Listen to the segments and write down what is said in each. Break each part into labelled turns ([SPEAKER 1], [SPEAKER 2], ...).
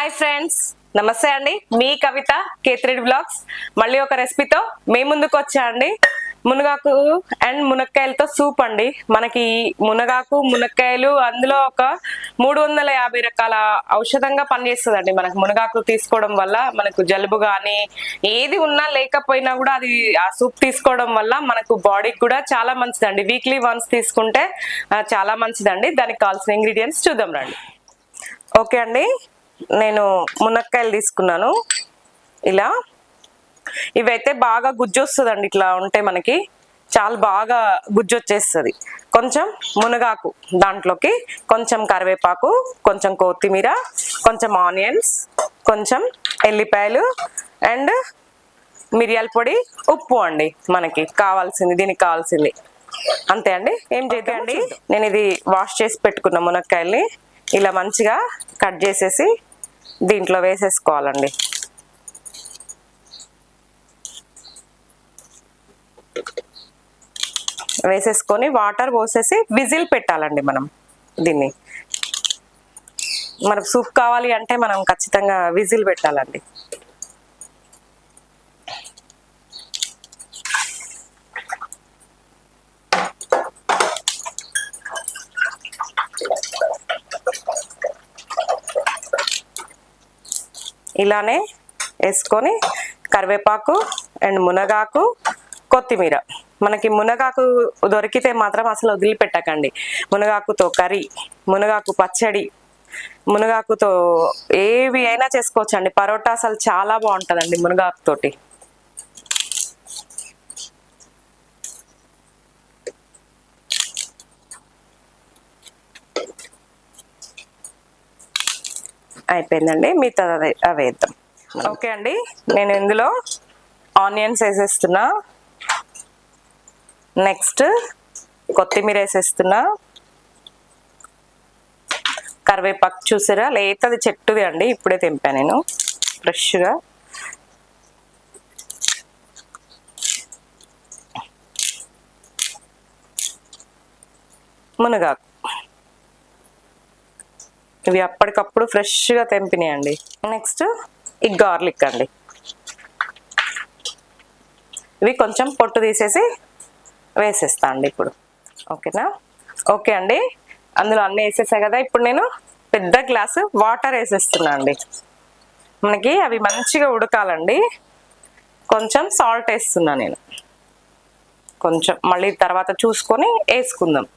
[SPEAKER 1] Hi friends, నమస్తే అండి. మీ కవిత కేత్రెడ్ blogs మళ్ళీ ఒక రెసిపీతో మీ ముందుకు వచ్చా అండి. మునగాకు అండ్ మునక్కాయలతో సూప్ అండి. మనకి మునగాకు మునక్కాయలు అందులో ఒక 350 రకాల ఔషధంగా పనిచేస్తుందండి. మనకు మునగాకు తీసుకోవడం వల్ల మనకు జలుబు కానీ ఏది ఉన్నా లేకపోయినా కూడా అది ఆ సూప్ తీసుకోవడం వల్ల మనకు బాడీకి కూడా చాలా మంచిదండి. వీక్లీ వన్స్ తీసుకుంటే చాలా మంచిదండి. దానికి కావాల్సిన ఇంగ్రీడియంట్స్ చూద్దాం రండి. ఓకే అండి, నేను మునక్కాయలు తీసుకున్నాను. ఇలా ఇవైతే బాగా గుజ్జు వస్తుందండి. ఇట్లా ఉంటే మనకి చాలా బాగా గుజ్జు వచ్చేస్తుంది. కొంచెం మునగాకు, దాంట్లోకి కొంచెం కరివేపాకు, కొంచెం కొత్తిమీర, కొంచెం ఆనియన్స్, కొంచెం ఎల్లిపాయలు అండ్ మిరియాల పొడి, ఉప్పు అండి. మనకి కావాల్సింది, దీనికి కావాల్సింది అంతే అండి. ఏం చేద్దామండి, నేను ఇది వాష్ చేసి పెట్టుకున్న మునక్కాయల్ని ఇలా మంచిగా కట్ చేసేసి దీంట్లో వేసేసుకోవాలండి. వేసేసుకొని వాటర్ పోసేసి విజిల్ పెట్టాలండి. మనం దీన్ని మనకు సూప్ కావాలి అంటే మనం ఖచ్చితంగా విజిల్ పెట్టాలండి. ఇలానే వేసుకొని కరివేపాకు అండ్ మునగాకు, కొత్తిమీర. మనకి మునగాకు దొరికితే మాత్రం అసలు వదిలిపెట్టకండి. మునగాకుతో కర్రీ, మునగాకు పచ్చడి, మునగాకుతో ఏవి అయినా చేసుకోవచ్చండి. పరోటా అసలు చాలా బాగుంటుందండి మునగాకు తోటి. అయిపోయిందండి, మిగతా అవి వేద్దాం. ఓకే అండి, నేను ఇందులో ఆనియన్స్ వేసేస్తున్నా. నెక్స్ట్ కొత్తిమీర వేసేస్తున్నా. కరివేపాకు చూసారా, లేతది చెట్టుది అండి, ఇప్పుడే తెంపా నేను ఫ్రెష్గా. మునగాకు ఇవి అప్పటికప్పుడు ఫ్రెష్గా తెంపినాయండి. నెక్స్ట్ ఈ గార్లిక్ అండి, ఇవి కొంచెం పొట్టు తీసేసి వేసేస్తా అండి ఇప్పుడు. ఓకేనా? ఓకే అండి, అందులో అన్నీ వేసేసా కదా. ఇప్పుడు నేను పెద్ద గ్లాసు వాటర్ వేసేస్తున్నా అండి. మనకి అవి మంచిగా ఉడకాలండి. కొంచెం సాల్ట్ వేస్తున్నా నేను, కొంచెం మళ్ళీ తర్వాత చూసుకొని వేసుకుందాం.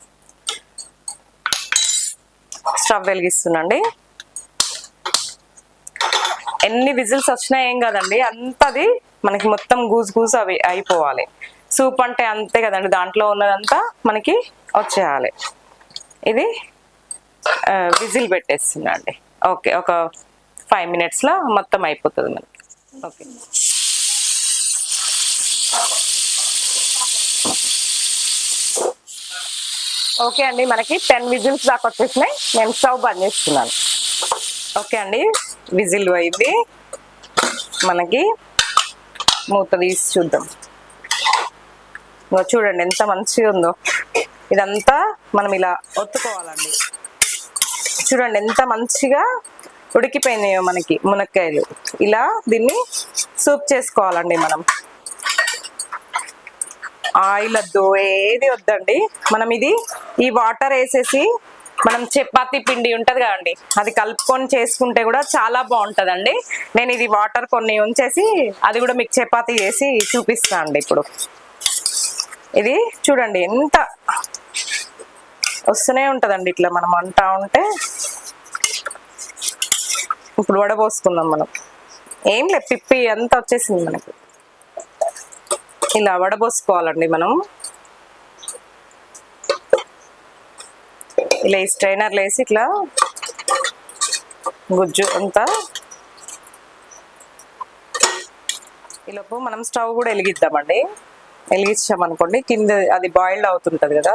[SPEAKER 1] స్టవ్ వెలిగిస్తున్నాండి. ఎన్ని విజిల్స్ వచ్చినా ఏం కదండి, అంతది మనకి మొత్తం గూస్ అవి అయిపోవాలి. సూప్ అంటే అంతే కదండి, దాంట్లో ఉన్నదంతా మనకి వచ్చేయాలి. ఇది విజిల్ పెట్టేస్తున్నా అండి. ఓకే, ఒక 5 minutesలో మొత్తం అయిపోతుంది మనకి. ఓకే, ఓకే అండి, మనకి 10 విజిల్స్ దాకా వచ్చేసినాయి. నేను స్టవ్ బంద్ చేస్తున్నాను. ఓకే అండి, విజిల్ అయింది. మనకి మూత తీసి చూద్దాం. చూడండి ఎంత మంచిగా ఉందో. ఇదంతా మనం ఇలా ఒత్తుకోవాలండి. చూడండి ఎంత మంచిగా ఉడికిపోయినాయో మనకి మునక్కాయలు. ఇలా దీన్ని సూప్ చేసుకోవాలండి మనం. ఆయిల్ వద్దు, ఏది వద్దండి. మనం ఈ వాటర్ వేసేసి మనం చపాతీ పిండి ఉంటది కదండి, అది కలుపుకొని చేసుకుంటే కూడా చాలా బాగుంటదండి. నేను ఇది వాటర్ కొన్ని ఉంచేసి అది కూడా మీకు చపాతీ చేసి చూపిస్తా అండి. ఇప్పుడు ఇది చూడండి ఎంత వస్తూనే ఉంటదండి ఇట్లా మనం అంటా ఉంటే. ఇప్పుడు వడపోసుకుందాం మనం. ఏం లేదు, పిప్పి అంతా వచ్చేసింది మనకి. ఇలా వడపోసుకోవాలండి మనం. ఇలా ఈ స్ట్రైనర్లో వేసి ఇట్లా గుజ్జు అంతా. ఈలోపు మనం స్టవ్ కూడా వెలిగిద్దామండి. వెలిగించామనుకోండి కింద అది బాయిల్డ్ అవుతుంటది కదా.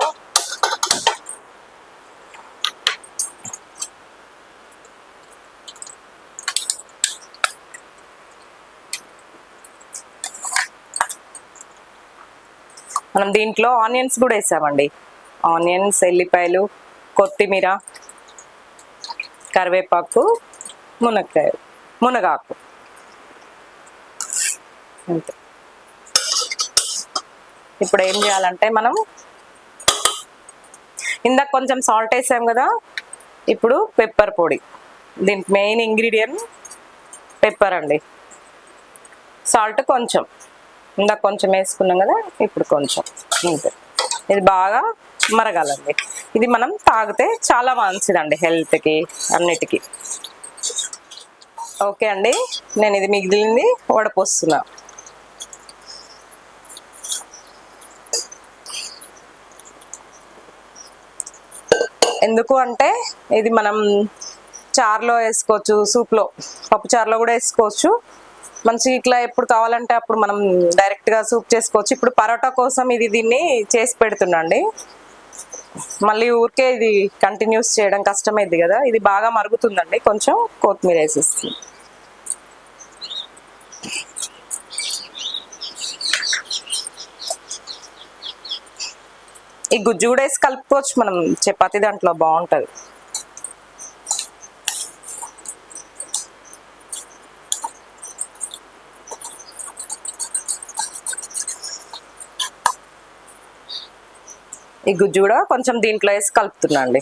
[SPEAKER 1] మనం దీంట్లో ఆనియన్స్ కూడా వేసామండి. ఆనియన్స్, ఎల్లిపాయలు, కొత్తిమీర, కరివేపాకు, మునక్కాయ. మునగాకు అంతే. ఇప్పుడు ఏం చేయాలంటే మనం ఇందాక కొంచెం సాల్ట్ వేసాం కదా, ఇప్పుడు పెప్పర్ పొడి. దీనికి మెయిన్ ఇంగ్రీడియంట్ పెప్పర్ అండి. సాల్ట్ కొంచెం, ఇందాక కొంచెం వేసుకున్నాం కదా, ఇప్పుడు కొంచెం ఇంతే. ఇది బాగా మరగాలండి. ఇది మనం తాగితే చాలా మంచిదండి హెల్త్కి అన్నిటికీ. ఓకే అండి, నేను ఇది మిగిలింది వడపోస్తున్నా. ఎందుకు అంటే ఇది మనం చారులో వేసుకోవచ్చు, సూప్లో, పప్పు చారులో కూడా వేసుకోవచ్చు. మంచి ఇట్లా ఎప్పుడు కావాలంటే అప్పుడు మనం డైరెక్ట్గా సూప్ చేసుకోవచ్చు. ఇప్పుడు పరోటా కోసం దీన్ని చేసి పెడుతున్నాండి. మళ్ళీ ఊరికే ఇది కంటిన్యూస్ చేయడం కష్టమైంది కదా. ఇది బాగా మరుగుతుందండి, కొంచెం కొత్తిమీర వేసేస్తుంది. ఈ గుజ్జు కూడా వేసి కలుపుకోవచ్చు మనం చపాతీ దాంట్లో, బాగుంటుంది. ఈ గుజ్జు కూడా కొంచెం దీంట్లో వేసి కలుపుతున్నా అండి.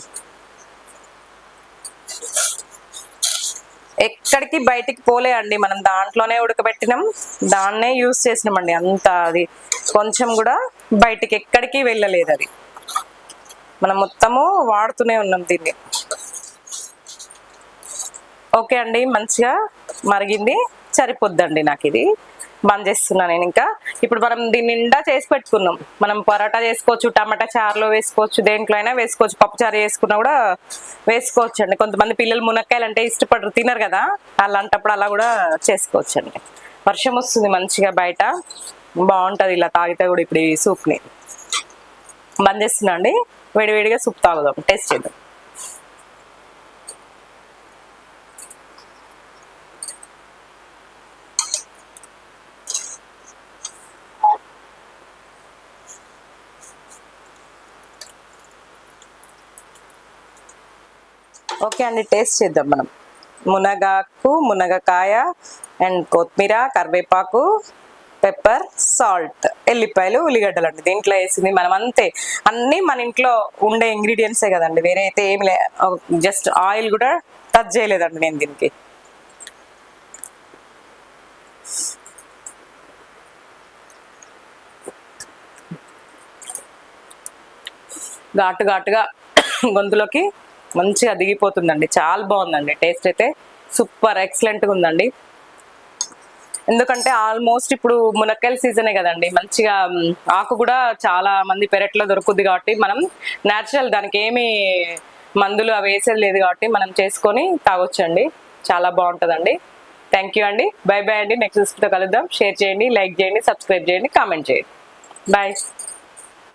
[SPEAKER 1] ఎక్కడికి బయటికి పోలే అండి, మనం దాంట్లోనే ఉడకబెట్టినాం, దాన్నే యూజ్ చేసినామండి. అంత అది కొంచెం కూడా బయటికి ఎక్కడికి వెళ్ళలేదు. అది మనం మొత్తము వాడుతూనే ఉన్నాం దీన్ని. ఓకే అండి, మంచిగా మరిగింది, సరిపోద్దండి నాకు. ఇది బంద్ చేస్తున్నా నేను. ఇంకా ఇప్పుడు మనం దీన్ని నిండా చేసి పెట్టుకున్నాం. మనం పరోటా చేసుకోవచ్చు, టమాటా చారులో వేసుకోవచ్చు, దేంట్లో అయినా వేసుకోవచ్చు. పప్పు చారు వేసుకున్నా కూడా వేసుకోవచ్చు అండి. కొంతమంది పిల్లలు మునక్కాయలు అంటే ఇష్టపడరు, తినరు కదా, అలాంటప్పుడు అలా కూడా చేసుకోవచ్చు అండి. వర్షం వస్తుంది మంచిగా బయట, బాగుంటుంది ఇలా తాగితే కూడా. ఇప్పుడు ఈ సూప్ని బంద్ చేస్తున్నా అండి, వేడివేడిగా సూప్ తాగుదాం, టేస్ట్ చేద్దాం. ఓకే అండి, టేస్ట్ చేద్దాం మనం. మునగాకు, మునగకాయ అండ్ కొత్తిమీర, కరివేపాకు, పెప్పర్, సాల్ట్, ఎల్లిపాయలు, ఉల్లిగడ్డలు అండి దీంట్లో వేసింది. మనం అంతే, అన్నీ మన ఇంట్లో ఉండే ఇంగ్రీడియంట్సే కదండి, వేరే అయితే ఏమి లే. జస్ట్ ఆయిల్ కూడా టచ్ చేయలేదండి నేను దీనికి. ఘాటు ఘాటుగా గొంతులోకి మంచిగా దిగిపోతుందండి. చాలా బాగుందండి, టేస్ట్ అయితే సూపర్ ఎక్సలెంట్గా ఉందండి. ఎందుకంటే ఆల్మోస్ట్ ఇప్పుడు మునక్కాయల సీజనే కదండి, మంచిగా ఆకు కూడా చాలా మంది పెరట్లో దొరుకుద్ది కాబట్టి మనం న్యాచురల్, దానికి ఏమి మందులు అవి వేసేది లేదు కాబట్టి మనం చేసుకొని తాగొచ్చండి. చాలా బాగుంటుందండి. థ్యాంక్ యూ అండి, బై బై అండి. నెక్స్ట్ తో కలుద్దాం. షేర్ చేయండి, లైక్ చేయండి, సబ్స్క్రైబ్ చేయండి, కామెంట్ చేయండి. బాయ్.